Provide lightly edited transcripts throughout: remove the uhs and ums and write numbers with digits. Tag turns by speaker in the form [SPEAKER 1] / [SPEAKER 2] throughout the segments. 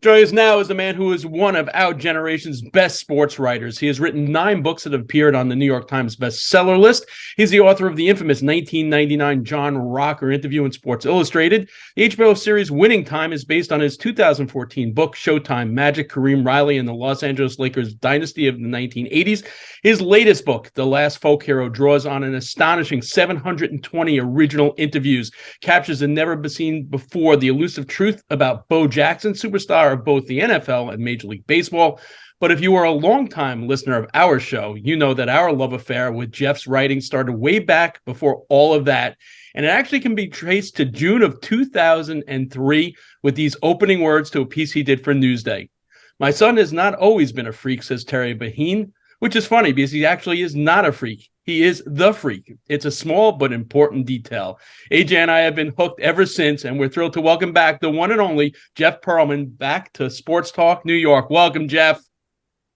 [SPEAKER 1] Joining us now is the man who is one of our generation's best sports writers. He has written 9 books that have appeared on the New York Times bestseller list. He's the author of the infamous 1999 John Rocker interview in Sports Illustrated. The HBO series Winning Time is based on his 2014 book, Showtime, Magic, Kareem, Riley, and the Los Angeles Lakers Dynasty of the 1980s. His latest book, The Last Folk Hero, draws on an astonishing 720 original interviews, captures the never-seen-before the elusive truth about Bo Jackson, superstar of both the NFL and Major League Baseball. But if you are a longtime listener of our show, you know that our love affair with Jeff's writing started way back before all of that. And it actually can be traced to June of 2003 with these opening words to a piece he did for Newsday. "My son has not always been a freak," says Terry Baheen, which is funny because he actually is not a freak. He is the freak. It's a small but important detail. AJ and I have been hooked ever since, and we're thrilled to welcome back the one and only Jeff Pearlman back to Sports Talk New York. Welcome, Jeff.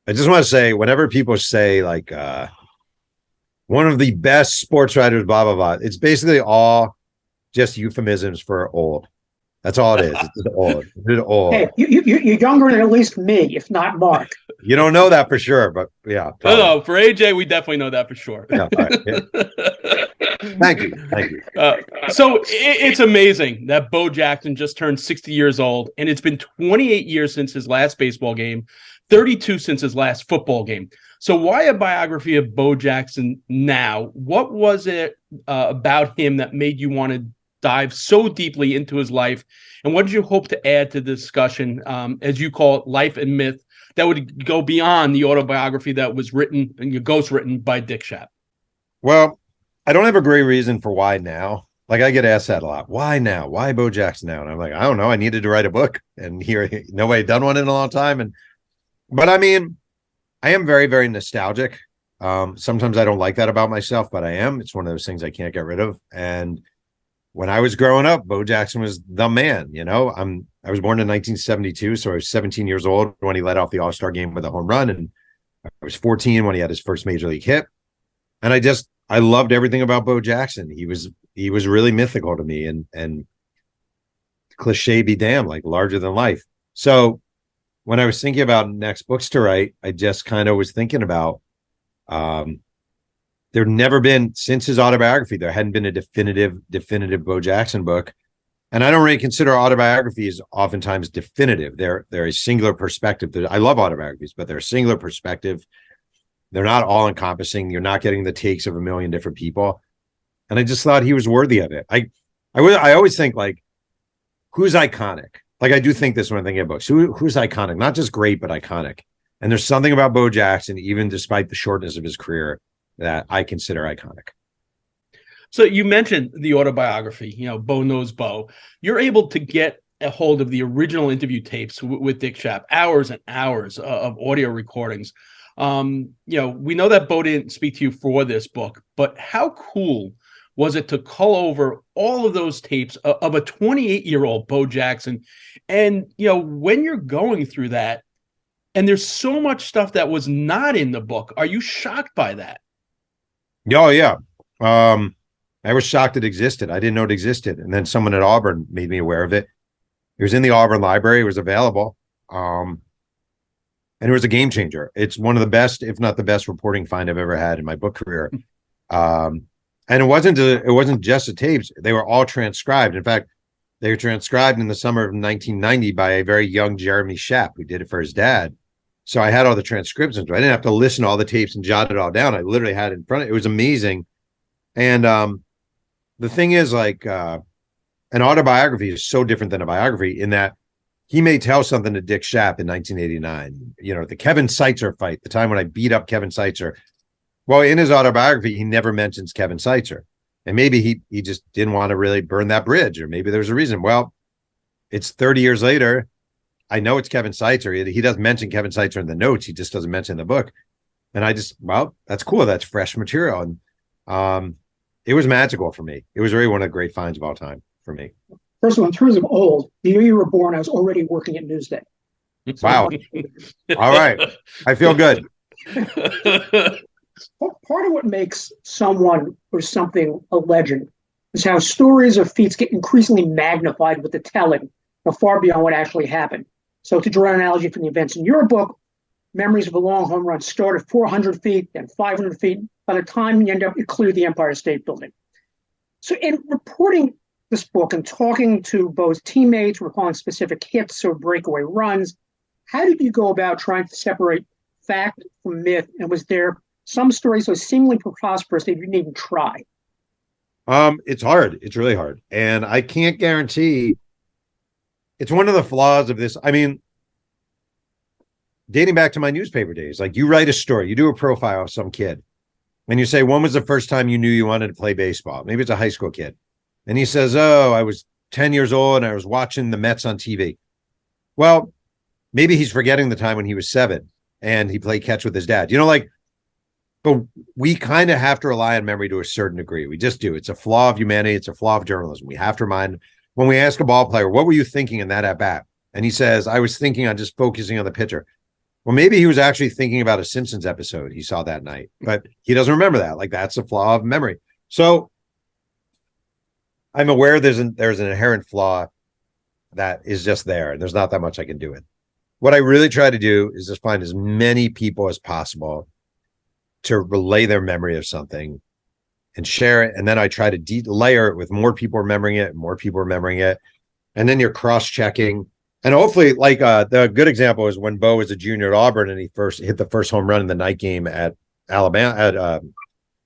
[SPEAKER 2] I just want to say, whenever people say like one of the best sports writers, blah, blah, blah, it's basically all just euphemisms for old. That's all it is. It's old. It's old.
[SPEAKER 3] Hey, you're younger than at least me, if not Mark.
[SPEAKER 2] You don't know that for sure, but yeah.
[SPEAKER 1] No, for AJ, we definitely know that for sure.
[SPEAKER 2] Yeah, all right, yeah. Thank you.
[SPEAKER 1] So it's amazing that Bo Jackson just turned 60 years old, and it's been 28 years since his last baseball game, 32 since his last football game. So why a biography of Bo Jackson now? What was it about him that made you want to dive so deeply into his life? And what did you hope to add to the discussion, as you call it, life and myth, that would go beyond the autobiography that was written and ghostwritten by Dick Schaap?
[SPEAKER 2] Well, I don't have a great reason for why now. Like, I get asked that a lot. Why now? Why Bo Jackson now? And I'm like, I don't know. I needed to write a book, and here nobody had done one in a long time. But I mean, I am very, very nostalgic. Sometimes I don't like that about myself, but I am. It's one of those things I can't get rid of. And when I was growing up, Bo Jackson was the man. You know, I was born in 1972, so I was 17 years old when he led off the All-Star game with a home run, and I was 14 when he had his first major league hit. And I loved everything about Bo Jackson. He was really mythical to me, and cliche be damned, like larger than life. So when I was thinking about next books to write, I just kind of was thinking about there'd never been, since his autobiography, there hadn't been a definitive Bo Jackson book. And I don't really consider autobiographies oftentimes definitive. They're a singular perspective. I love autobiographies, but they're a singular perspective. They're not all encompassing. You're not getting the takes of a million different people. And I just thought he was worthy of it. I always think, like, who's iconic? Like, I do think this when I'm thinking of books. Who's iconic? Not just great, but iconic. And there's something about Bo Jackson, even despite the shortness of his career, that I consider iconic.
[SPEAKER 1] So you mentioned the autobiography, Bo Knows Bo. You're able to get a hold of the original interview tapes with Dick Schaap, hours and hours of audio recordings. We know that Bo didn't speak to you for this book, but how cool was it to cull over all of those tapes of a 28-year-old Bo Jackson? And, when you're going through that, and there's so much stuff that was not in the book, are you shocked by that?
[SPEAKER 2] Oh, yeah. I was shocked it existed. I didn't know it existed. And then someone at Auburn made me aware of it. It was in the Auburn library. It was available. And it was a game changer. It's one of the best, if not the best, reporting find I've ever had in my book career. And it wasn't just the tapes. They were all transcribed. In fact, they were transcribed in the summer of 1990 by a very young Jeremy Schaap, who did it for his dad. So I had all the transcriptions. I didn't have to listen to all the tapes and jot it all down. I literally had it in front of it. It was amazing. And the thing is, like, an autobiography is so different than a biography in that he may tell something to Dick Schaap in 1989. The Kevin Seitzer fight, the time when I beat up Kevin Seitzer. Well, in his autobiography, he never mentions Kevin Seitzer. And maybe he just didn't want to really burn that bridge, or maybe there's a reason. Well, it's 30 years later. I know it's Kevin Seitzer. He doesn't mention Kevin Seitzer in the notes. He just doesn't mention the book. And that's cool. That's fresh material. And it was magical for me. It was really one of the great finds of all time for me.
[SPEAKER 3] First of all, in terms of old, the year you were born, I was already working at Newsday.
[SPEAKER 2] So wow. All right. I feel good.
[SPEAKER 3] Part of what makes someone or something a legend is how stories of feats get increasingly magnified with the telling, far beyond what actually happened. So to draw an analogy from the events in your book, memories of a long home run start at 400 feet, then 500 feet. By the time you end up, you clear the Empire State Building. So in reporting this book and talking to both teammates, recalling specific hits or breakaway runs, how did you go about trying to separate fact from myth? And was there some stories so seemingly preposterous that you didn't even try?
[SPEAKER 2] It's hard. It's really hard. And I can't guarantee. It's one of the flaws of this. I mean, dating back to my newspaper days, like you write a story, you do a profile of some kid, and you say, when was the first time you knew you wanted to play baseball? Maybe it's a high school kid. And he says, oh, I was 10 years old and I was watching the Mets on TV. Well, maybe he's forgetting the time when he was 7 and he played catch with his dad. But we kind of have to rely on memory to a certain degree. We just do. It's a flaw of humanity. It's a flaw of journalism. We have to remind, when we ask a ball player, what were you thinking in that at bat? And he says, I was thinking on just focusing on the pitcher. Well, maybe he was actually thinking about a Simpsons episode he saw that night, but he doesn't remember that. Like, that's a flaw of memory. So I'm aware there's an inherent flaw that is just there, and there's not that much I can do with. What I really try to do is just find as many people as possible to relay their memory of something and share it. And then I try to layer it with more people remembering it, and then you're cross-checking. And hopefully, like the good example is when Bo was a junior at Auburn and he first hit the first home run in the night game at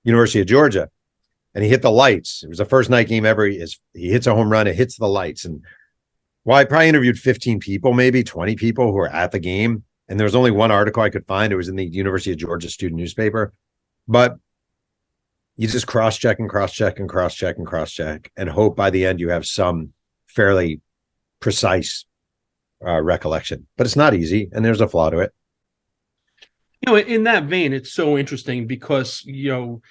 [SPEAKER 2] University of Georgia, and he hit the lights. It was the first night game ever. He hits a home run, it hits the lights. And I probably interviewed 15 people, maybe 20 people who were at the game, and there was only one article I could find. It was in the University of Georgia student newspaper. But you just cross-check and cross-check and cross-check and cross-check and hope by the end you have some fairly precise recollection. But it's not easy, and there's a flaw to it.
[SPEAKER 1] In that vein, it's so interesting because you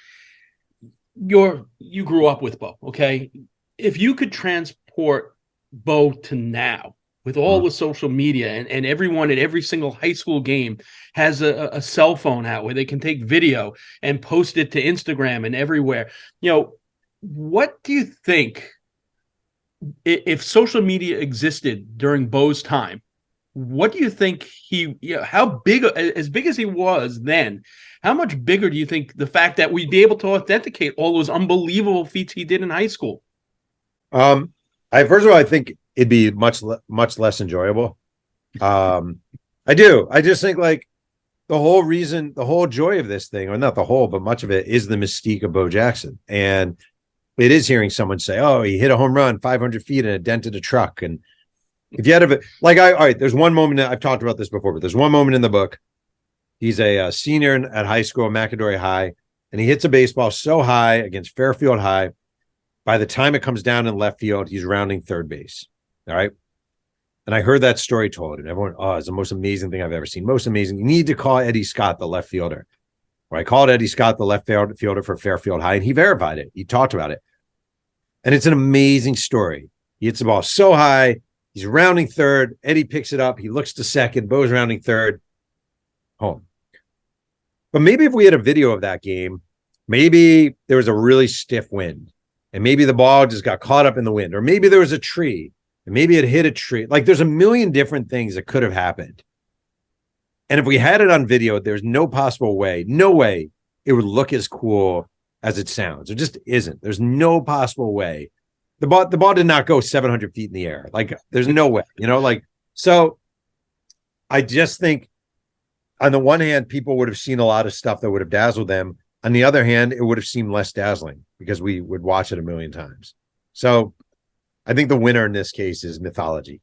[SPEAKER 1] grew up with Bo. Okay, if you could transport Bo to now with all the social media and everyone at every single high school game has a cell phone out where they can take video and post it to Instagram and everywhere. What do you think, if social media existed during Bo's time, what do you think how big, as big as he was then, how much bigger do you think the fact that we'd be able to authenticate all those unbelievable feats he did in high school?
[SPEAKER 2] First of all, I think it'd be much less enjoyable. I do. I just think like the whole joy of this thing, or not the whole, but much of it is the mystique of Bo Jackson. And it is hearing someone say, oh, he hit a home run 500 feet and it dented a truck. And if you had all right, there's one moment, I've talked about this before, but there's one moment in the book. He's a senior at high school, McAdory High, and he hits a baseball so high against Fairfield High. By the time it comes down in left field, he's rounding third base. All right. And I heard that story told, and everyone, it's the most amazing thing I've ever seen. Most amazing. You need to call Eddie Scott, the left fielder. Well, I called Eddie Scott, the left fielder for Fairfield High, and he verified it. He talked about it. And it's an amazing story. He hits the ball so high. He's rounding third. Eddie picks it up. He looks to second. Bo's rounding third. Home. But maybe if we had a video of that game, maybe there was a really stiff wind. And maybe the ball just got caught up in the wind. Or maybe there was a tree. And maybe it hit a tree. Like, there's a million different things that could have happened. And if we had it on video, there's no way it would look as cool as it sounds. It just isn't. There's no possible way. The ball did not go 700 feet in the air. Like, there's no way, so I just think on the one hand, people would have seen a lot of stuff that would have dazzled them. On the other hand, it would have seemed less dazzling because we would watch it a million times. So I think the winner in this case is mythology.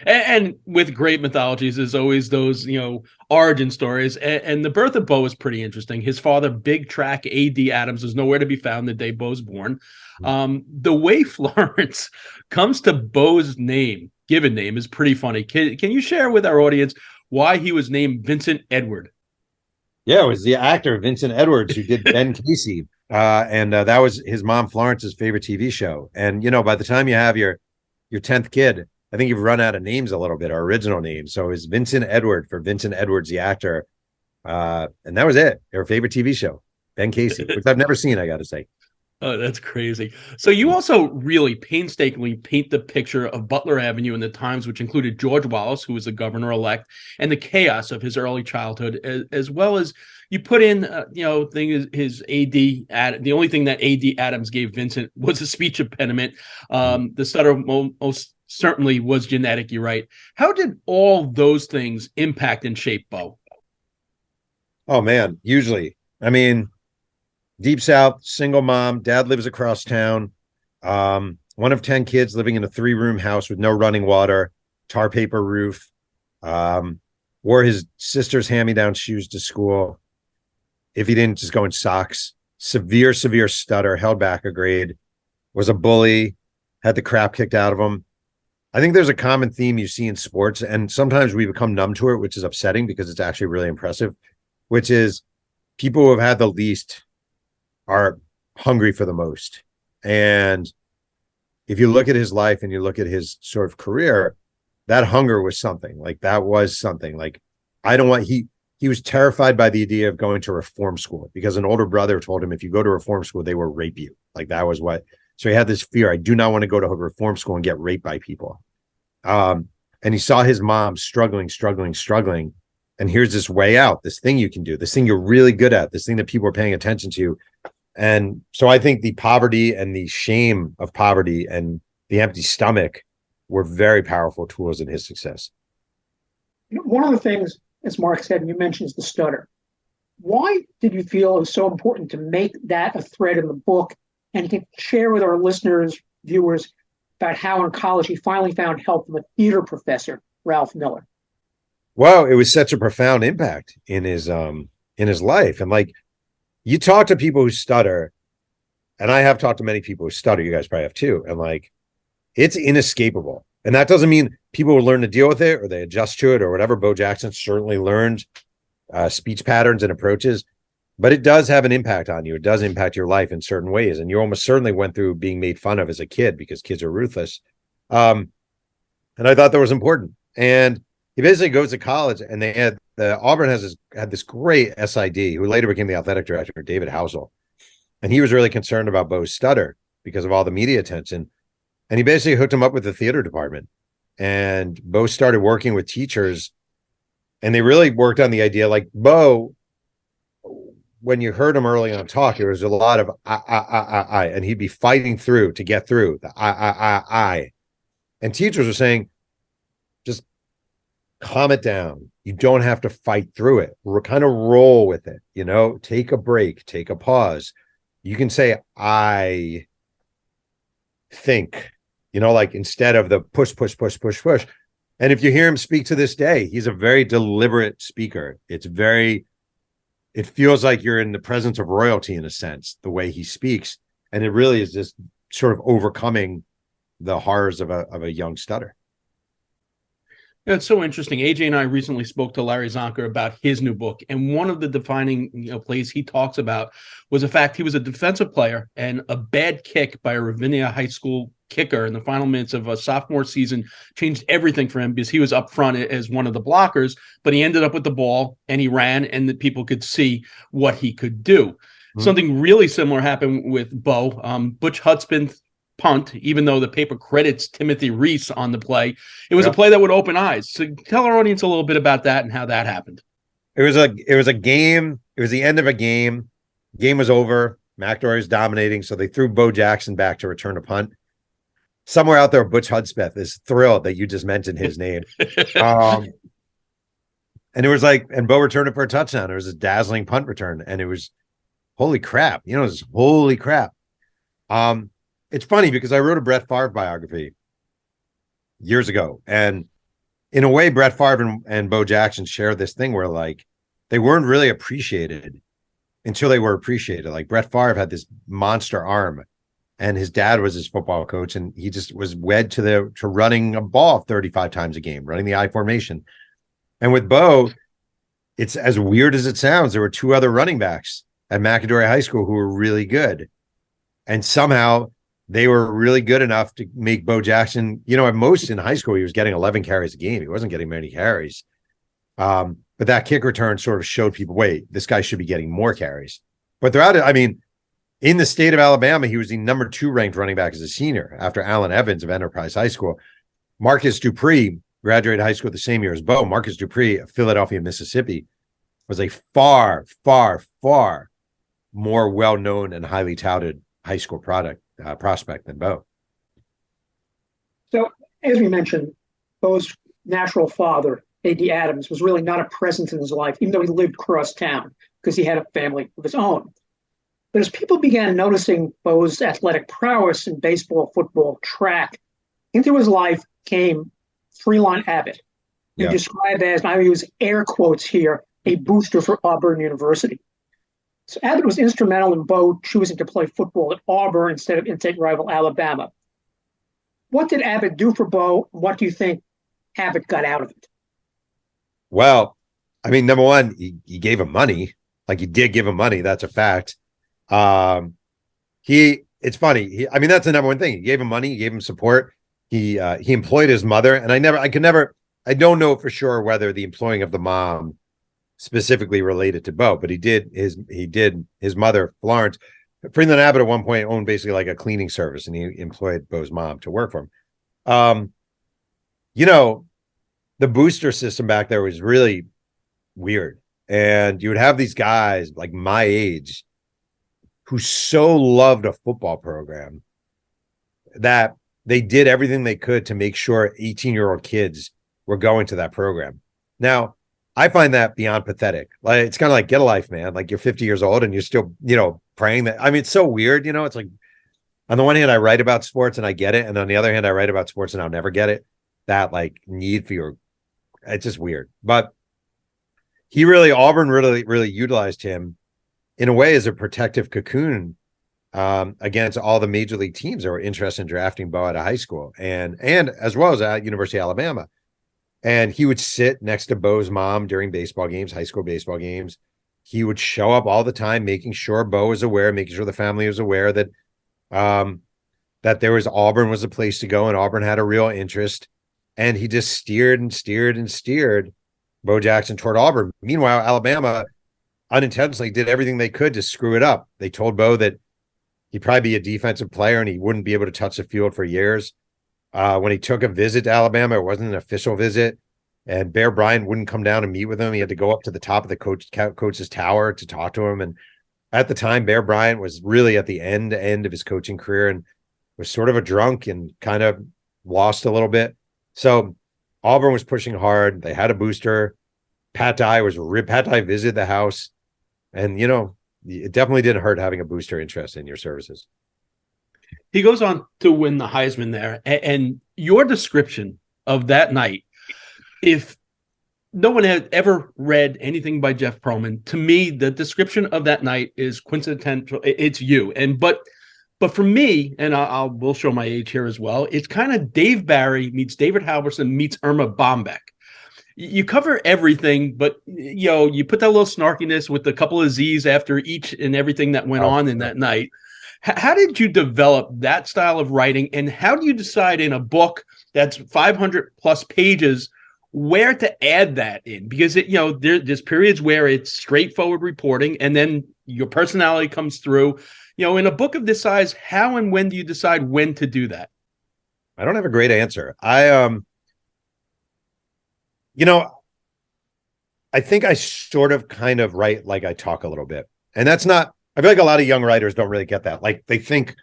[SPEAKER 1] And with great mythologies is always those, origin stories. And the birth of Bo is pretty interesting. His father, big track A.D. Adams, was nowhere to be found the day Bo's born. The way Florence comes to Bo's given name is pretty funny. Can you share with our audience why he was named Vincent Edward?
[SPEAKER 2] Yeah, it was the actor Vincent Edwards who did Ben Casey. And that was his mom Florence's favorite TV show. And, by the time you have your 10th kid, I think you've run out of names a little bit, our original names. So it's Vincent Edward for Vincent Edwards, the actor. And that was it. Their favorite TV show, Ben Casey, which I've never seen, I got to say.
[SPEAKER 1] Oh, that's crazy. So you also really painstakingly paint the picture of Butler Avenue in the times, which included George Wallace, who was the governor-elect, and the chaos of his early childhood, as well as you put in, his AD. The only thing that AD Adams gave Vincent was a speech impediment. The stutter most certainly was genetic. You're right. How did all those things impact and shape Bo?
[SPEAKER 2] Oh man, usually. I mean, Deep South, single mom, dad lives across town. One of 10 kids living in a 3-room house with no running water, tar paper roof. Wore his sister's hand-me-down shoes to school. If he didn't, just go in socks. Severe stutter, held back a grade, was a bully, had the crap kicked out of him. I think there's a common theme you see in sports, and sometimes we become numb to it, which is upsetting because it's actually really impressive, which is people who have had the least are hungry for the most. And if you look at his life and you look at his sort of career, that hunger was something. Like that was something. Like he was terrified by the idea of going to reform school because an older brother told him if you go to reform school, they will rape you. Like that was what. So he had this fear. I do not want to go to a reform school and get raped by people. And he saw his mom struggling. And here's this way out, this thing you can do, this thing you're really good at, this thing that people are paying attention to. And so I think the poverty and the shame of poverty and the empty stomach were very powerful tools in his success.
[SPEAKER 3] One of the things, as Mark said, and you mentioned, is the stutter. Why did you feel it was so important to make that a thread in the book and to share with our listeners, viewers, about how in college he finally found help from a theater professor, Ralph Miller?
[SPEAKER 2] Well, it was such a profound impact in his life. And like, you talk to people who stutter, and I have talked to many people who stutter. You guys probably have too. And like, it's inescapable. And that doesn't mean people will learn to deal with it or they adjust to it or whatever. Bo Jackson certainly learned speech patterns and approaches, but it does have an impact on you. It does impact your life in certain ways. And you almost certainly went through being made fun of as a kid because kids are ruthless. And I thought that was important. And he basically goes to college, and Auburn had this great SID who later became the athletic director, David Housel. And he was really concerned about Bo's stutter because of all the media attention. And he basically hooked him up with the theater department. And Bo started working with teachers, and they really worked on the idea. Like Bo, when you heard him early on talk, there was a lot of I, and he'd be fighting through to get through the I. And teachers were saying, just calm it down. You don't have to fight through it. We're kind of roll with it, take a break, take a pause. You can say, I think, like instead of the push. And if you hear him speak to this day, he's a very deliberate speaker. It feels like you're in the presence of royalty in a sense, the way he speaks. And it really is just sort of overcoming the horrors of a young stutter.
[SPEAKER 1] Yeah, it's so interesting. AJ and I recently spoke to Larry Zonker about his new book, and one of the defining plays he talks about was the fact he was a defensive player, and a bad kick by a Ravinia High School kicker in the final minutes of a sophomore season changed everything for him because he was up front as one of the blockers, but he ended up with the ball and he ran, and the people could see what he could do. Mm-hmm. Something really similar happened with Bo. Butch Hudspeth punt, even though the paper credits Timothy Reese on the play. It was a play that would open eyes. So tell our audience a little bit about that and how that happened.
[SPEAKER 2] It was a game. It was the end of a game. Game was over. McElroy was dominating. So they threw Bo Jackson back to return a punt. Somewhere out there, Butch Hudspeth is thrilled that you just mentioned his name. And it was and Bo returned it for a touchdown. It was a dazzling punt return. And it was, holy crap. It was holy crap. It's funny because I wrote a Brett Favre biography years ago. And in a way, Brett Favre and Bo Jackson share this thing where they weren't really appreciated until they were appreciated. Like Brett Favre had this monster arm, and his dad was his football coach, and he just was wed to running a ball 35 times a game, running the I formation. And with Bo, it's as weird as it sounds. There were 2 other running backs at McElroy High School who were really good. And somehow they were really good enough to make Bo Jackson, at most in high school, he was getting 11 carries a game. He wasn't getting many carries. But that kick return sort of showed people, wait, this guy should be getting more carries. But throughout it, In the state of Alabama, he was the number 2 ranked running back as a senior after Allen Evans of Enterprise High School. Marcus Dupree graduated high school the same year as Bo. Marcus Dupree of Philadelphia, Mississippi, was a far, far, far more well-known and highly touted high school prospect than Bo.
[SPEAKER 3] So, as we mentioned, Bo's natural father, A.D. Adams, was really not a presence in his life, even though he lived across town because he had a family of his own. But as people began noticing Bo's athletic prowess in baseball, football, track, into his life came Freelon Abbott, who described as, and I use air quotes here, a booster for Auburn University. So Abbott was instrumental in Bo choosing to play football at Auburn instead of in-state rival Alabama. What did Abbott do for Bo? What do you think Abbott got out of it?
[SPEAKER 2] Well, I mean, number one, he gave him money. Like, he did give him money. That's a fact. It's funny. I mean, that's the number one thing. He gave him money. He gave him support. He employed his mother. And I don't know for sure whether the employing of the mom specifically related to Bo, but he did his mother, Florence. Freeland Abbott at one point owned basically like a cleaning service, and he employed Bo's mom to work for him. The booster system back there was really weird. And you would have these guys like my age who so loved a football program that they did everything they could to make sure 18-year-old kids were going to that program. Now, I find that beyond pathetic. Like, it's kind of like, get a life, man. Like, you're 50 years old and you're still, praying that. I mean, it's so weird, it's like, on the one hand, I write about sports and I get it. And on the other hand, I write about sports and I'll never get it. That like need for it's just weird. But Auburn really utilized him in a way as a protective cocoon against all the major league teams that were interested in drafting Bo out of high school and as well as at University of Alabama. And he would sit next to Bo's mom during baseball games, high school baseball games. He would show up all the time, making sure Bo was aware, making sure the family was aware that Auburn was a place to go and Auburn had a real interest. And he just steered and steered and steered Bo Jackson toward Auburn. Meanwhile, Alabama unintentionally did everything they could to screw it up. They told Bo that he'd probably be a defensive player and he wouldn't be able to touch the field for years. When he took a visit to Alabama, it wasn't an official visit, and Bear Bryant wouldn't come down and meet with him. He had to go up to the top of the coach's tower to talk to him. And at the time, Bear Bryant was really at the end of his coaching career and was sort of a drunk and kind of lost a little bit. So Auburn was pushing hard. They had a booster. Pat Dye visited the house, and it definitely didn't hurt having a booster interest in your services.
[SPEAKER 1] He goes on to win the Heisman there. And your description of that night, if no one had ever read anything by Jeff Pearlman, to me, the description of that night is quintessential. It's you. But for me, and we'll show my age here as well, it's kind of Dave Barry meets David Halverson meets Irma Bombeck. You cover everything, but you put that little snarkiness with a couple of Z's after each and everything that went on in that night. How did you develop that style of writing, and how do you decide in a book that's 500 plus pages where to add that in? Because there's periods where it's straightforward reporting, and then your personality comes through. In a book of this size, how and when do you decide when to do that?
[SPEAKER 2] I don't have a great answer. I think I sort of kind of write like I talk a little bit, and that's not. I feel like a lot of young writers don't really get that. Like, they think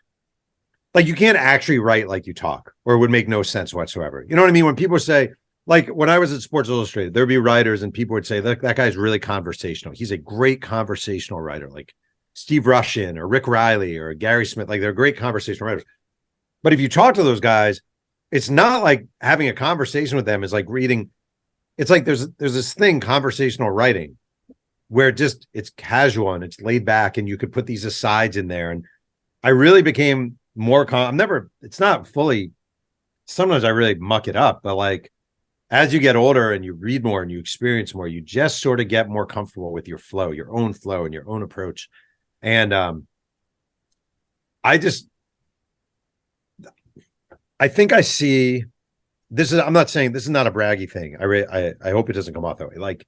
[SPEAKER 2] like you can't actually write like you talk, or it would make no sense whatsoever. You know what I mean? When people say, like, when I was at Sports Illustrated, there'd be writers and people would say, that guy's really conversational. He's a great conversational writer, like Steve Rushin or Rick Riley or Gary Smith. Like, they're great conversational writers. But if you talk to those guys, it's not like having a conversation with them is like reading. It's like there's this thing, conversational writing, where it's casual and it's laid back and you could put these asides in there. And I really became more, it's not fully, sometimes I really muck it up, but like, as you get older and you read more and you experience more, you just sort of get more comfortable with your own flow and your own approach. And I think I see this I'm not saying this is not a braggy thing. I hope it doesn't come off that way. Like,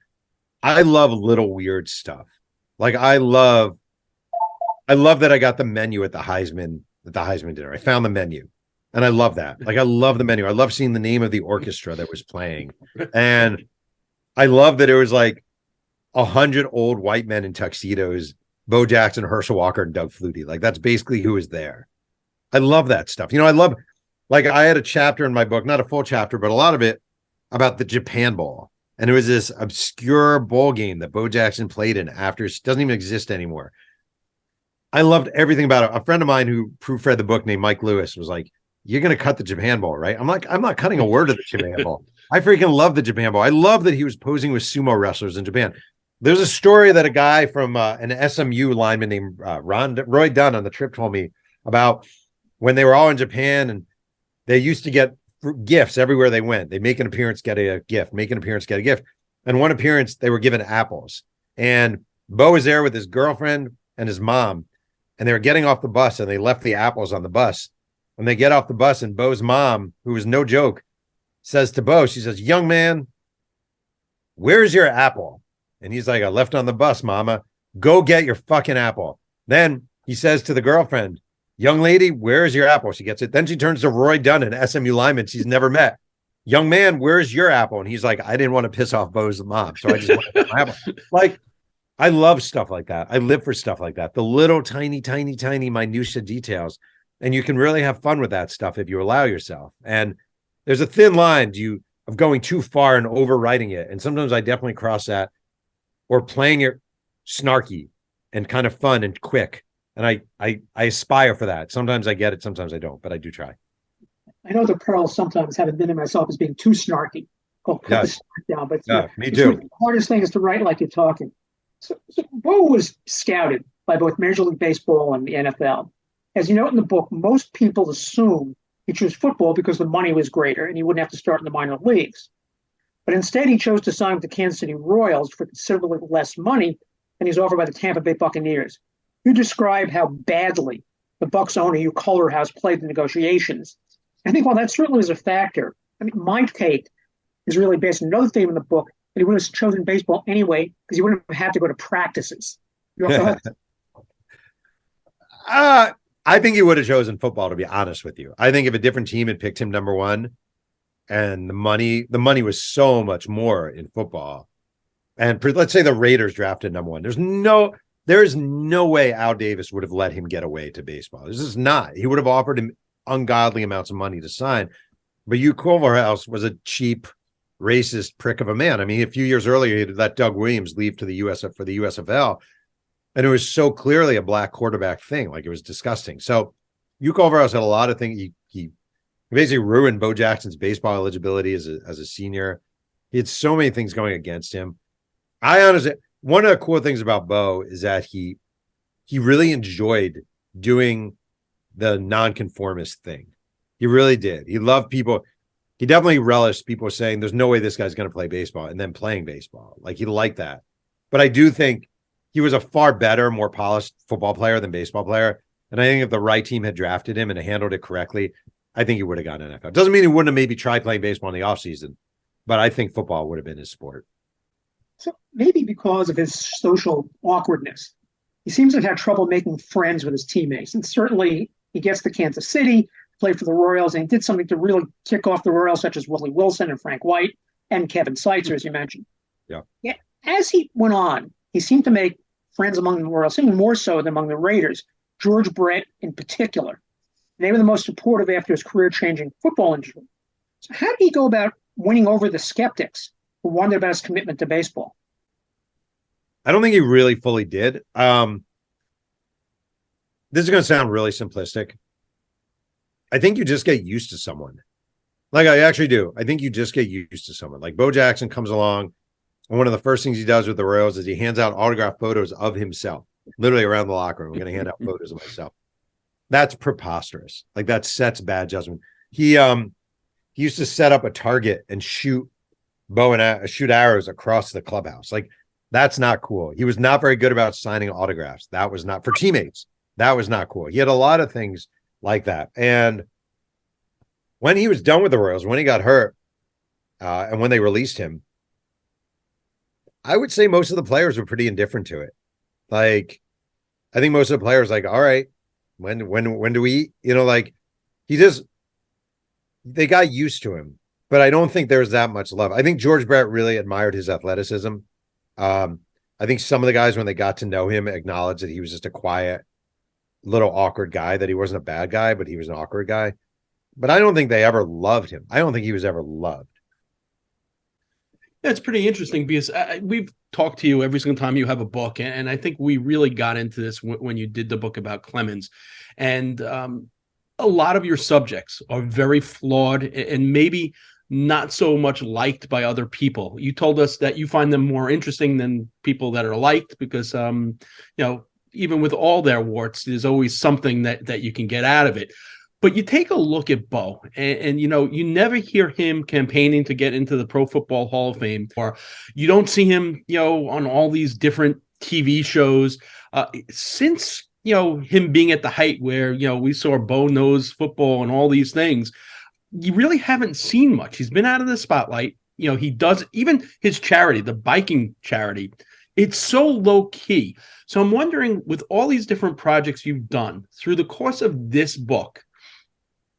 [SPEAKER 2] I love little weird stuff. Like, I love I love that I got the menu at the Heisman dinner. I found the menu. And I love that. Like, I love the menu. I love seeing the name of the orchestra that was playing. And I love that it was like 100 old white men in tuxedos, Bo Jackson, Herschel Walker, and Doug Flutie. Like, that's basically who was there. I love that stuff. I love, like, I had a chapter in my book, not a full chapter, but a lot of it about the Japan Bowl. And it was this obscure bowl game that Bo Jackson played in after it doesn't even exist anymore. I loved everything about it. A friend of mine who proofread the book named Mike Lewis was like, "You're going to cut the Japan Bowl, right?" I'm like, "I'm not cutting a word of the Japan Bowl." I freaking love the Japan Bowl. I love that he was posing with sumo wrestlers in Japan. There's a story that a guy from an SMU lineman named Roy Dunn on the trip told me about when they were all in Japan, and they used to get gifts everywhere they went. They make an appearance, get a gift, make an appearance, get a gift. And one appearance, they were given apples. And Bo was there with his girlfriend and his mom, and they were getting off the bus, and they left the apples on the bus. When they get off the bus, and Bo's mom, who was no joke, says to Bo, she says, "Young man, where's your apple?" And he's like, "I left on the bus, mama. Go get your fucking apple." Then he says to the girlfriend, "Young lady, where's your apple?" She gets it. Then she turns to Roy Dunn, an SMU lineman she's never met. "Young man, where's your apple?" And he's like, "I didn't want to piss off Bo's mom, so I just want to get my apple." Like, I love stuff like that. I live for stuff like that. The little tiny minutia details. And you can really have fun with that stuff if you allow yourself. And there's a thin line of going too far and overwriting it. And sometimes I definitely cross that, or playing it snarky and kind of fun and quick. And I aspire for that. Sometimes I get it, sometimes I don't, but I do try.
[SPEAKER 3] I know the Pearls sometimes have admitted myself as being too snarky. Oh, put the snark down. But
[SPEAKER 2] me too.
[SPEAKER 3] The hardest thing is to write like you're talking. So Bo was scouted by both Major League Baseball and the NFL. As you note in the book, most people assume he chose football because the money was greater and he wouldn't have to start in the minor leagues. But instead, he chose to sign with the Kansas City Royals for considerably less money than he's offered by the Tampa Bay Buccaneers. You describe how badly the Bucs owner, Hugh Culverhouse, played the negotiations. I think while that certainly was a factor, I mean, my take is really based on another theme in the book, that he would have chosen baseball anyway because he wouldn't have had to go to practices. Your thoughts?
[SPEAKER 2] I think he would have chosen football, to be honest with you. I think if a different team had picked him number one, and the money was so much more in football. And let's say the Raiders drafted number one. There is no way Al Davis would have let him get away to baseball. This is not. He would have offered him ungodly amounts of money to sign. But Hugh Culverhouse was a cheap, racist prick of a man. I mean, a few years earlier, he had let Doug Williams leave to the USFL. And it was so clearly a black quarterback thing. Like, it was disgusting. So Hugh Culverhouse had a lot of things. He basically ruined Bo Jackson's baseball eligibility as a senior. He had so many things going against him. I honestly, one of the cool things about Bo is that he really enjoyed doing the nonconformist thing. He really did. He loved people. He definitely relished people saying, "There's no way this guy's going to play baseball," and then playing baseball. Like, he liked that. But I do think he was a far better, more polished football player than baseball player. And I think if the right team had drafted him and handled it correctly, I think he would have gone NFL. Doesn't mean he wouldn't have maybe tried playing baseball in the offseason, but I think football would have been his sport.
[SPEAKER 3] So maybe because of his social awkwardness, he seems to have had trouble making friends with his teammates. And certainly he gets to Kansas City, played for the Royals, and did something to really kick off the Royals, such as Willie Wilson and Frank White and Kevin Seitzer, as you mentioned. Yeah. As he went on, he seemed to make friends among the Royals, even more so than among the Raiders, George Brett in particular. They were the most supportive after his career-changing football injury. So how did he go about winning over the skeptics who wondered about his commitment to baseball?
[SPEAKER 2] I don't think he really fully did. This is going to sound really simplistic. I think you just get used to someone. Like, I actually do. I think you just get used to someone. Like, Bo Jackson comes along, and one of the first things he does with the Royals is he hands out autographed photos of himself, literally around the locker room. I'm going to hand out photos of myself. That's preposterous. Like, that sets bad judgment. He used to set up a target and shoot arrows across the clubhouse. Like, that's not cool. He was not very good about signing autographs. That was not for teammates. That was not cool. He had a lot of things like that. And when he was done with the Royals, when he got hurt, and when they released him, I would say most of the players were pretty indifferent to it. Like, I think most of the players like, all right, when do we eat? You know, like he just they got used to him, but I don't think there's that much love. I think George Brett really admired his athleticism. I think some of the guys, when they got to know him, acknowledged that he was just a quiet, little awkward guy, that he wasn't a bad guy, but he was an awkward guy. But I don't think they ever loved him. I don't think he was ever loved.
[SPEAKER 1] Yeah, it's pretty interesting because we've talked to you every single time you have a book, and I think we really got into this when you did the book about Clemens, and a lot of your subjects are very flawed and maybe not so much liked by other people. You told us that you find them more interesting than people that are liked because, even with all their warts, there's always something that you can get out of it. But you take a look at Bo, and you never hear him campaigning to get into the Pro Football Hall of Fame, or you don't see him, on all these different TV shows. Since him being at the height where we saw Bo knows football and all these things, you really haven't seen much. He's been out of the spotlight. He does even his charity, the biking charity. It's so low key. So I'm wondering, with all these different projects you've done through the course of this book,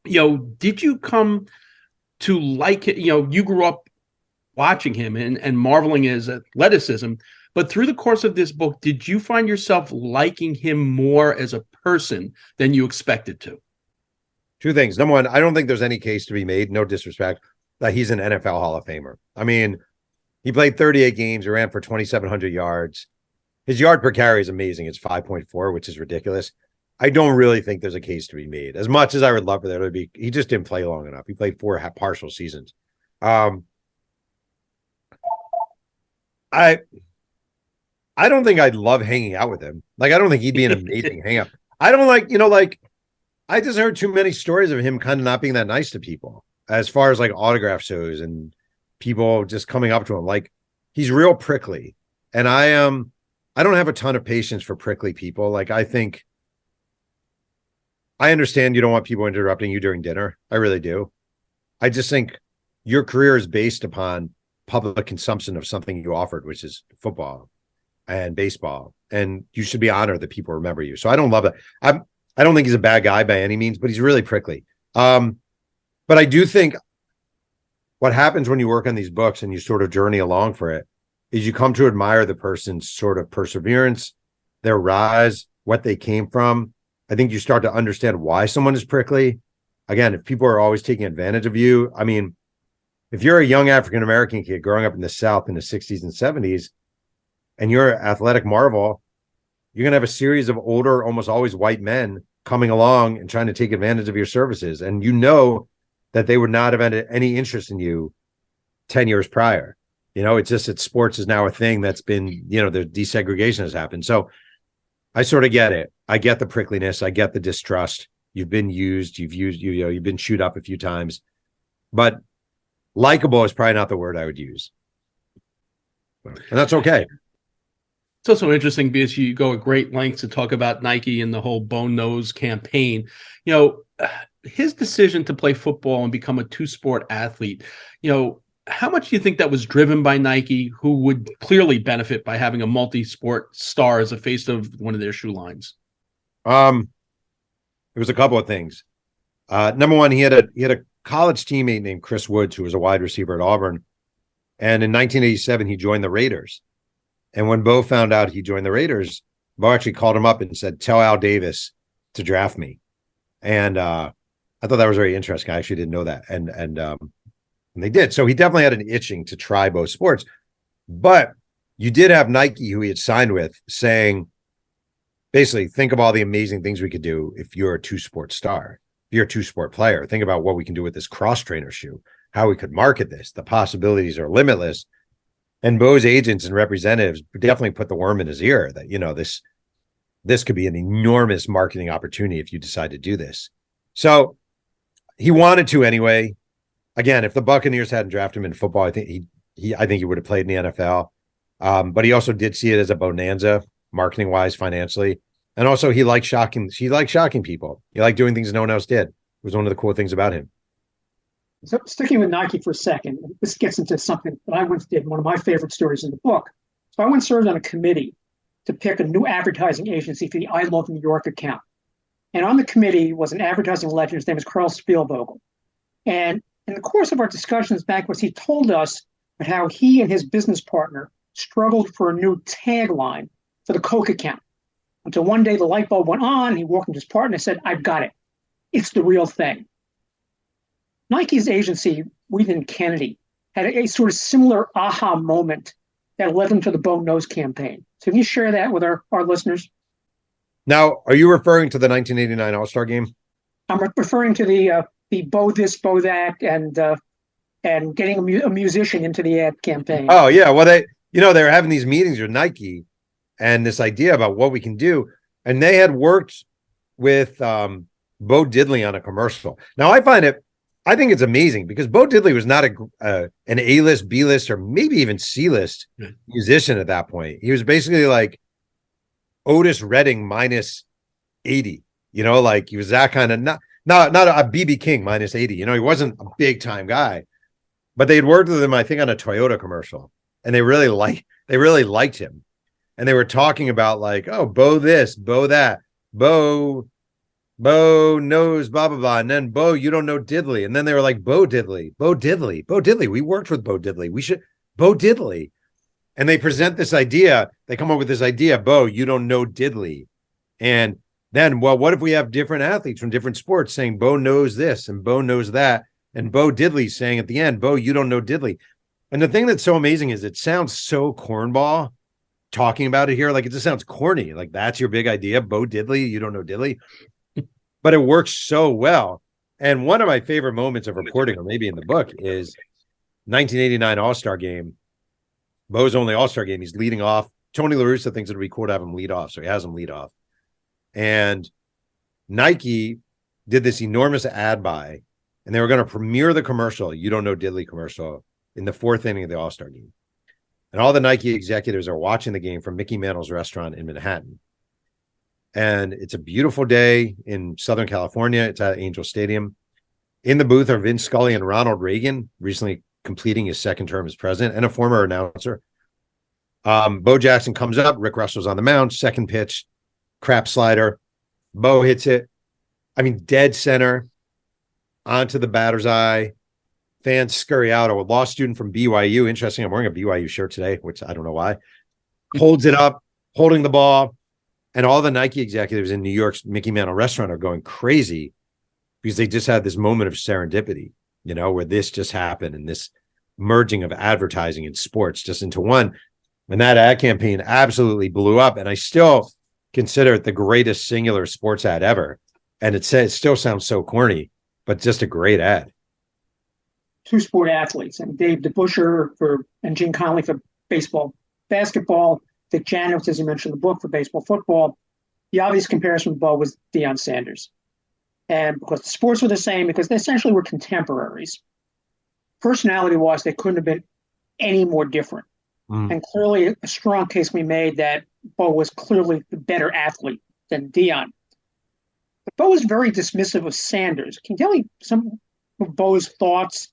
[SPEAKER 1] did you come to like it? You grew up watching him and marveling at his athleticism, but through the course of this book, did you find yourself liking him more as a person than you expected to?
[SPEAKER 2] Two things. Number one, I don't think there's any case to be made, no disrespect, that he's an NFL Hall of Famer. I mean, he played 38 games, he ran for 2,700 yards. His yard per carry is amazing. It's 5.4, which is ridiculous. I don't really think there's a case to be made. As much as I would love for there to be, he just didn't play long enough. He played 4 partial seasons. I don't think I'd love hanging out with him. Like, I don't think he'd be an amazing hangout. I don't like, I just heard too many stories of him kind of not being that nice to people as far as like autograph shows and people just coming up to him. Like, he's real prickly. And I don't have a ton of patience for prickly people. Like, I understand you don't want people interrupting you during dinner. I really do. I just think your career is based upon public consumption of something you offered, which is football and baseball. And you should be honored that people remember you. So I don't love it. I don't think he's a bad guy by any means, but he's really prickly. But I do think what happens when you work on these books and you sort of journey along for it is you come to admire the person's sort of perseverance, their rise, what they came from. I think you start to understand why someone is prickly. Again, if people are always taking advantage of you, I mean, if you're a young African-American kid growing up in the South in the 60s and 70s, and you're an athletic marvel, you're going to have a series of older, almost always white men coming along and trying to take advantage of your services. And that they would not have had any interest in you 10 years prior. It's just that sports is now a thing that's been, the desegregation has happened. So I sort of get it. I get the prickliness. I get the distrust. You've been used. You've been chewed up a few times. But likable is probably not the word I would use. And that's okay.
[SPEAKER 1] It's also interesting because you go at great lengths to talk about Nike and the whole Bone Nose campaign. His decision to play football and become a two-sport athlete, how much do you think that was driven by Nike, who would clearly benefit by having a multi-sport star as a face of one of their shoe lines?
[SPEAKER 2] It was a couple of things. Number one, he had a college teammate named Chris Woods, who was a wide receiver at Auburn. And in 1987, he joined the Raiders. And when Bo found out he joined the Raiders, Bo actually called him up and said, "Tell Al Davis to draft me." And I thought that was very interesting. I actually didn't know that. And they did. So he definitely had an itching to try both sports. But you did have Nike, who he had signed with, saying, basically, think of all the amazing things we could do if you're a two-sport star. If you're a two-sport player, think about what we can do with this cross-trainer shoe, how we could market this. The possibilities are limitless. And Bo's agents and representatives definitely put the worm in his ear that, this could be an enormous marketing opportunity if you decide to do this. So he wanted to anyway. Again, if the Buccaneers hadn't drafted him in football, I think he would have played in the NFL. But he also did see it as a bonanza, marketing wise, financially. And also he liked shocking people. He liked doing things no one else did. It was one of the cool things about him.
[SPEAKER 3] So sticking with Nike for a second, this gets into something that I once did, one of my favorite stories in the book. So I once served on a committee to pick a new advertising agency for the I Love New York account. And on the committee was an advertising legend. His name is Carl Spielvogel. And in the course of our discussions backwards, he told us how he and his business partner struggled for a new tagline for the Coke account. Until one day the light bulb went on, he walked into his partner and said, "I've got it. It's the real thing." Nike's agency, Wheaton Kennedy, had a sort of similar aha moment that led them to the Bo Knows campaign. So can you share that with our listeners?
[SPEAKER 2] Now, are you referring to the 1989 All-Star game?
[SPEAKER 3] I'm referring to the Bo this, Bo that, and getting a musician into the ad campaign.
[SPEAKER 2] Oh, yeah. Well, they were having these meetings with Nike and this idea about what we can do. And they had worked with Bo Diddley on a commercial. Now, I think it's amazing because Bo Diddley was not an A-list, B-list, or maybe even C-list musician at that point. He was basically like Otis Redding minus 80. Like he was that kind of not a BB King minus 80. He wasn't a big time guy, but they had worked with him, I think, on a Toyota commercial, and they really liked him, and they were talking about like, oh, Bo this, Bo that, Bo knows blah blah blah, and then Bo, you don't know Diddley, and then they were like, Bo Diddley. We worked with Bo Diddley. We should Bo Diddley, and they present this idea. They come up with this idea, Bo, you don't know Diddley, and then, well, what if we have different athletes from different sports saying Bo knows this and Bo knows that, and Bo Diddley saying at the end, Bo, you don't know Diddley. And the thing that's so amazing is it sounds so cornball talking about it here. Like it just sounds corny. Like that's your big idea, Bo Diddley, you don't know Diddley. But it works so well. And one of my favorite moments of reporting, or maybe in the book, is 1989 All-Star game. Bo's only All-Star game. He's leading off. Tony La Russa thinks it would be cool to have him lead off, so he has him lead off. And Nike did this enormous ad buy, and they were going to premiere the commercial, You Don't Know Diddley commercial, in the fourth inning of the All-Star game. And all the Nike executives are watching the game from Mickey Mantle's restaurant in Manhattan. And it's a beautiful day in Southern California. It's at Angel Stadium. In the booth are Vince Scully and Ronald Reagan, recently completing his second term as president, and a former announcer. Bo Jackson comes up. Rick Russell's on the mound. Second pitch, crap slider. Bo hits it. Dead center onto the batter's eye. Fans scurry out. A law student from BYU. Interesting. I'm wearing a BYU shirt today, which I don't know why. Holds it up, holding the ball. And all the Nike executives in New York's Mickey Mantle restaurant are going crazy because they just had this moment of serendipity, where this just happened and this merging of advertising and sports just into one. And that ad campaign absolutely blew up. And I still consider it the greatest singular sports ad ever. And it still sounds so corny, but just a great ad.
[SPEAKER 3] Two sport athletes, and Dave DeBusschere and Gene Conley for baseball, basketball, Dick Janowitz, as you mentioned in the book, for baseball, football. The obvious comparison with Bo was Deion Sanders. And because the sports were the same, because they essentially were contemporaries. Personality-wise, they couldn't have been any more different. And clearly a strong case we made that Bo was clearly the better athlete than Deion. But Bo was very dismissive of Sanders. Can you tell me some of Bo's thoughts?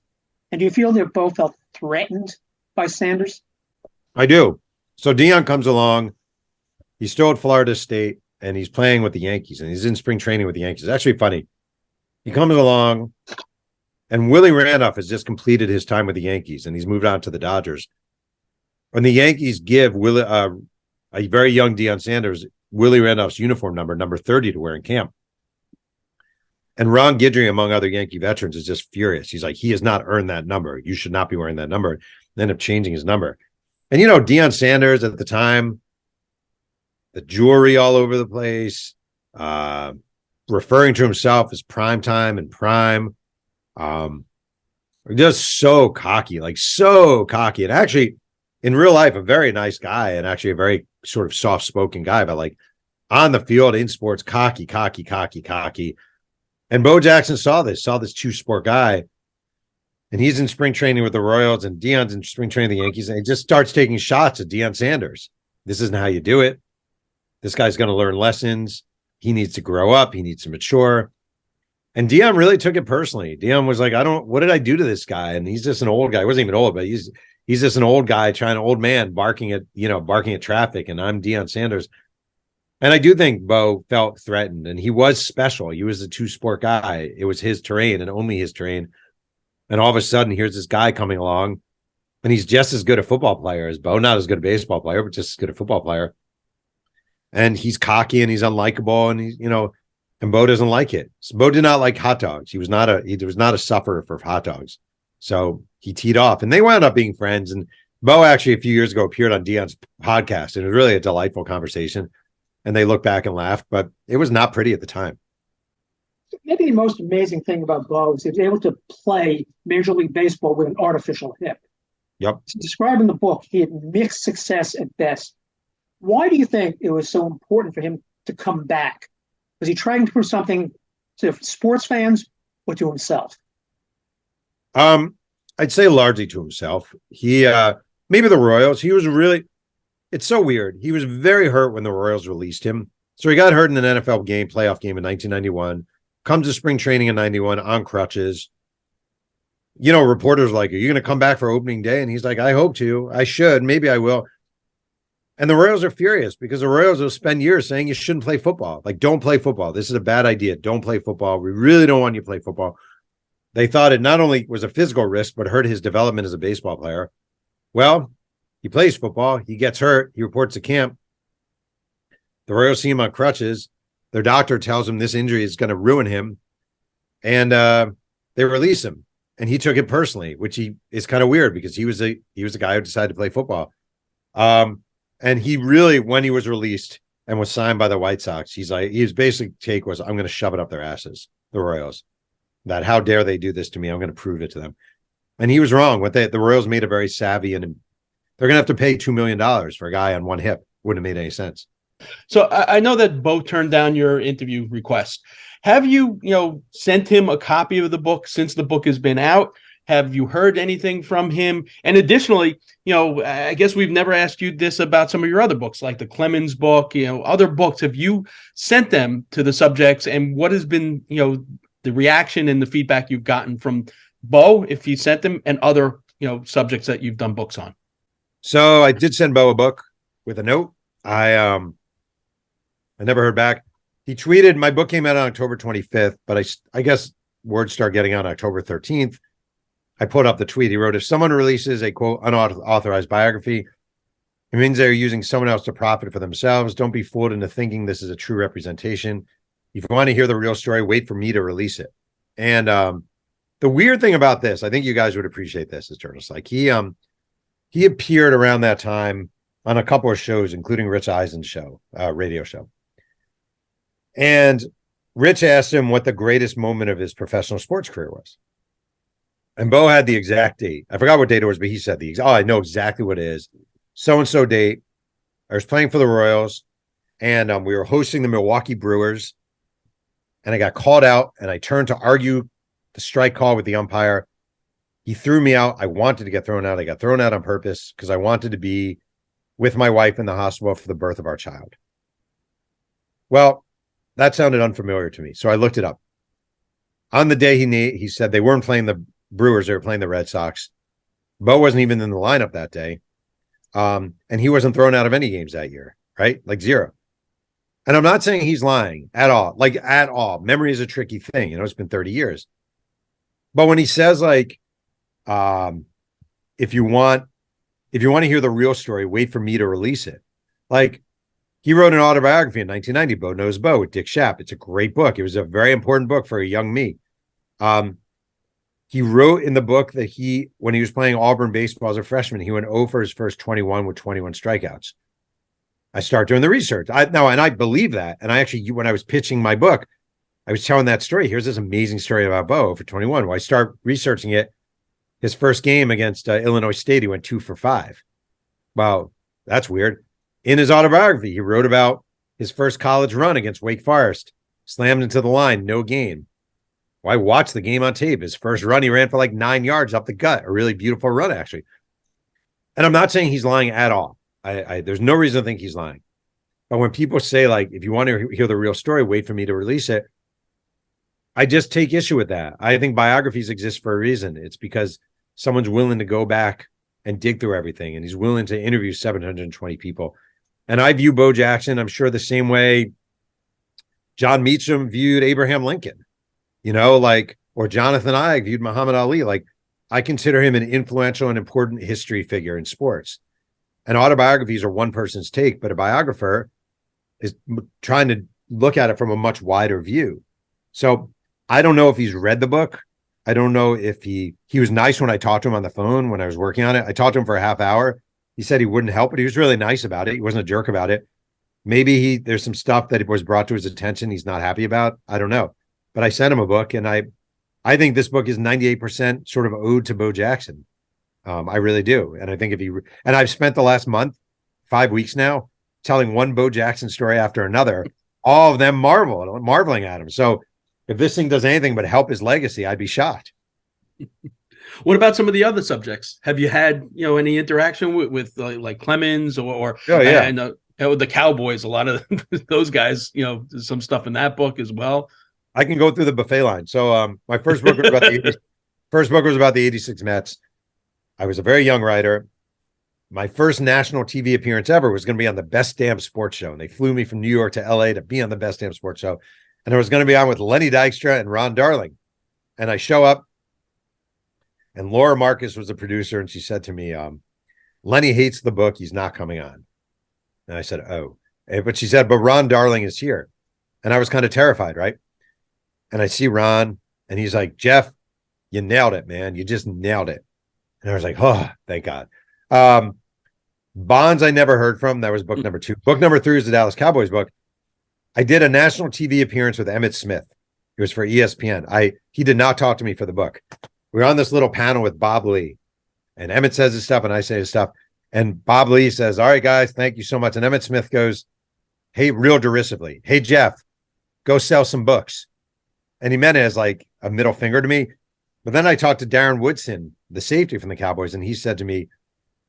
[SPEAKER 3] And do you feel that Bo felt threatened by Sanders?
[SPEAKER 2] I do. So Deion comes along. He's still at Florida State, and he's playing with the Yankees, and he's in spring training with the Yankees. It's actually funny. He comes along, and Willie Randolph has just completed his time with the Yankees, and he's moved on to the Dodgers. When the Yankees give a very young Deion Sanders Willie Randolph's uniform number 30 to wear in camp. And Ron Guidry, among other Yankee veterans, is just furious. He's like, he has not earned that number. You should not be wearing that number. They end up changing his number. And, Deion Sanders at the time, the jewelry all over the place, referring to himself as prime time and prime, just so cocky. And actually, in real life, a very nice guy and actually a very sort of soft-spoken guy, but like on the field in sports, cocky. And Bo Jackson saw this two-sport guy, and he's in spring training with the Royals, and Deion's in spring training with the Yankees, and he just starts taking shots at Deion Sanders. This isn't how you do it. This guy's going to learn lessons. He needs to grow up. He needs to mature. And Deion really took it personally. Deion was like, what did I do to this guy? And he's just an old guy. He wasn't even old, but he's He's just an old guy old man barking at traffic, and I'm Deion Sanders. And I do think Bo felt threatened, and he was special. He was a two-sport guy. It was his terrain and only his terrain. And all of a sudden, here's this guy coming along, and he's just as good a football player as Bo. Not as good a baseball player, but just as good a football player. And he's cocky and he's unlikable, and and Bo doesn't like it. So Bo did not like hot dogs. He was not a sufferer for hot dogs. So he teed off, and they wound up being friends. And Bo actually a few years ago appeared on Deion's podcast, and it was really a delightful conversation. And they look back and laughed, but it was not pretty at the time.
[SPEAKER 3] Maybe the most amazing thing about Bo is he was able to play Major League Baseball with an artificial hip.
[SPEAKER 2] Yep.
[SPEAKER 3] Described in the book, he had mixed success at best. Why do you think it was so important for him to come back? Was he trying to prove something to sports fans or to himself?
[SPEAKER 2] I'd say largely to himself. He maybe the Royals. It's so weird. He was very hurt when the Royals released him. So he got hurt in an NFL playoff game in 1991, comes to spring training in 91 on crutches. Reporters like, are you going to come back for opening day? And he's like, I hope to. I should. Maybe I will. And the Royals are furious because the Royals will spend years saying you shouldn't play football. Like, don't play football. This is a bad idea. Don't play football. We really don't want you to play football. They thought it not only was a physical risk, but hurt his development as a baseball player. Well, he plays football. He gets hurt. He reports to camp. The Royals see him on crutches. Their doctor tells him this injury is going to ruin him. And they release him. And he took it personally, which is kind of weird because he was the guy who decided to play football. And he really, when he was released and was signed by the White Sox, his basic take was, I'm going to shove it up their asses, the Royals. That how dare they do this to me? I'm going to prove it to them. And he was wrong. The Royals made a very savvy, and they're going to have to pay $2 million for a guy on one hip. Wouldn't have made any sense.
[SPEAKER 1] So I know that Bo turned down your interview request. Have you, sent him a copy of the book since the book has been out? Have you heard anything from him? And additionally, I guess we've never asked you this about some of your other books, like the Clemens book, other books. Have you sent them to the subjects? And what has been, the reaction and the feedback you've gotten from Bo, if you sent them, and other, subjects that you've done books on?
[SPEAKER 2] So I did send Bo a book with a note. I never heard back. He tweeted, my book came out on October 25th, but I guess word started getting out on October 13th. I put up the tweet. He wrote, if someone releases a quote unauthorized biography, it means they're using someone else to profit for themselves. Don't be fooled into thinking this is a true representation. If you want to hear the real story, wait for me to release it. And the weird thing about this, I think you guys would appreciate this as journalists. Like he appeared around that time on a couple of shows, including Rich Eisen's show, radio show. And Rich asked him what the greatest moment of his professional sports career was. And Bo had the exact date. I forgot what date it was, but he said I know exactly what it is. So-and-so date. I was playing for the Royals, and we were hosting the Milwaukee Brewers. And I got called out, and I turned to argue the strike call with the umpire. He threw me out. I wanted to get thrown out. I got thrown out on purpose because I wanted to be with my wife in the hospital for the birth of our child. Well, that sounded unfamiliar to me, so I looked it up. On the day he said they weren't playing the Brewers, they were playing the Red Sox. Bo wasn't even in the lineup that day. And he wasn't thrown out of any games that year, right? Like zero. And I'm not saying he's lying at all, like at all. Memory is a tricky thing. It's been 30 years. But when he says if you want to hear the real story, wait for me to release it. Like he wrote an autobiography in 1990, Bo Knows Bo, with Dick Schaap. It's a great book. It was a very important book for a young me. He wrote in the book that when he was playing Auburn baseball as a freshman, he went 0 for his first 21 with 21 strikeouts. I start doing the research. And I believe that. And I actually, when I was pitching my book, I was telling that story. Here's this amazing story about Bo for 21. Well, I start researching it. His first game against Illinois State, he went 2 for 5. Wow, that's weird. In his autobiography, he wrote about his first college run against Wake Forest, slammed into the line, no gain. Well, I watched the game on tape. His first run, he ran for like 9 yards up the gut. A really beautiful run, actually. And I'm not saying he's lying at all. There's no reason to think he's lying. But when people say, like, if you want to hear the real story, wait for me to release it, I just take issue with that. I think biographies exist for a reason. It's because someone's willing to go back and dig through everything. And he's willing to interview 720 people. And I view Bo Jackson, I'm sure, the same way John Meacham viewed Abraham Lincoln, or Jonathan Ive viewed Muhammad Ali. Like, I consider him an influential and important history figure in sports. And autobiographies are one person's take, but a biographer is trying to look at it from a much wider view. So I don't know if he's read the book. I don't know if he was nice when I talked to him on the phone when I was working on it. I talked to him for a half hour. He said he wouldn't help, but he was really nice about it. He wasn't a jerk about it. Maybe there's some stuff that was brought to his attention he's not happy about. I don't know. But I sent him a book, and I think this book is 98% sort of ode to Bo Jackson. I really do. And I think and I've spent the last 5 weeks now, telling one Bo Jackson story after another, all of them marveling at him. So if this thing does anything but help his legacy, I'd be shocked.
[SPEAKER 1] What about some of the other subjects? Have you had, any interaction with like Clemens or and with the Cowboys? A lot of those guys, some stuff in that book as well.
[SPEAKER 2] I can go through the buffet line. So my first book was about the 86 Mets. I was a very young writer. My first national TV appearance ever was going to be on the Best Damn Sports Show. And they flew me from New York to LA to be on the Best Damn Sports Show. And I was going to be on with Lenny Dykstra and Ron Darling. And I show up, and Laura Marcus was the producer, and she said to me, Lenny hates the book. He's not coming on. And I said, oh. But she said, but Ron Darling is here. And I was kind of terrified, right? And I see Ron, and he's like, Jeff, you nailed it, man. You just nailed it. And I was like, oh, thank God. Bonds I never heard from. That was book number 2. Book number 3 is the Dallas Cowboys book. I did a national TV appearance with Emmitt Smith. It was for ESPN. He did not talk to me for the book. We were on this little panel with Bob Lee, and Emmitt says his stuff and I say his stuff. And Bob Lee says, all right, guys, thank you so much. And Emmitt Smith goes, hey, real derisively, hey, Jeff, go sell some books. And he meant it as like a middle finger to me. But then I talked to Darren Woodson, the safety from the Cowboys, and he said to me,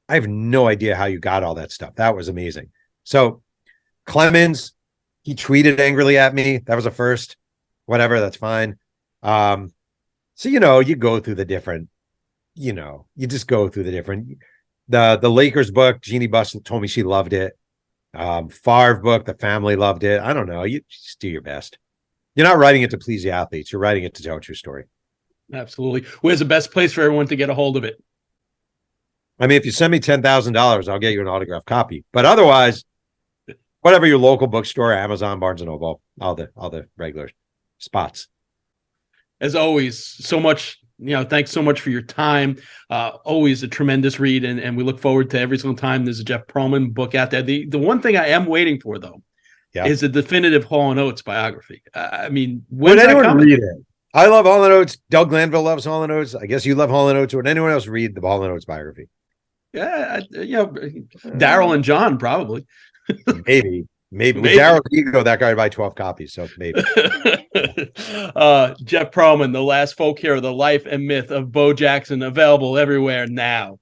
[SPEAKER 2] I have no idea how you got all that stuff. That was amazing. So Clemens, he tweeted angrily at me. That was a first. Whatever, that's fine. So, you go through the different, you just go through the different. The Lakers book, Jeannie Buss told me she loved it. Favre book, the family loved it. I don't know. You just do your best. You're not writing it to please the athletes. You're writing it to tell a true story.
[SPEAKER 1] Absolutely. Where's the best place for everyone to get a hold of it?
[SPEAKER 2] I mean, if you send me $10,000, I'll get you an autographed copy. But otherwise, whatever your local bookstore, Amazon, Barnes and Noble, all the regular spots.
[SPEAKER 1] As always, so much, thanks so much for your time. Always a tremendous read, and we look forward to every single time there's a Jeff Pearlman book out there. The one thing I am waiting for, though, is a definitive Hall & Oates biography. I mean,
[SPEAKER 2] would anyone read it? I love Hall & Oates. Doug Glanville loves Hall & Oates. I guess you love Hall & Oates. Would anyone else read the Hall & Oates biography?
[SPEAKER 1] Yeah, Daryl and John probably.
[SPEAKER 2] Maybe. With Daryl's ego, that guy would buy 12 copies, so maybe.
[SPEAKER 1] Jeff Pearlman, The Last Folk Hero, The Life and Myth of Bo Jackson, available everywhere now.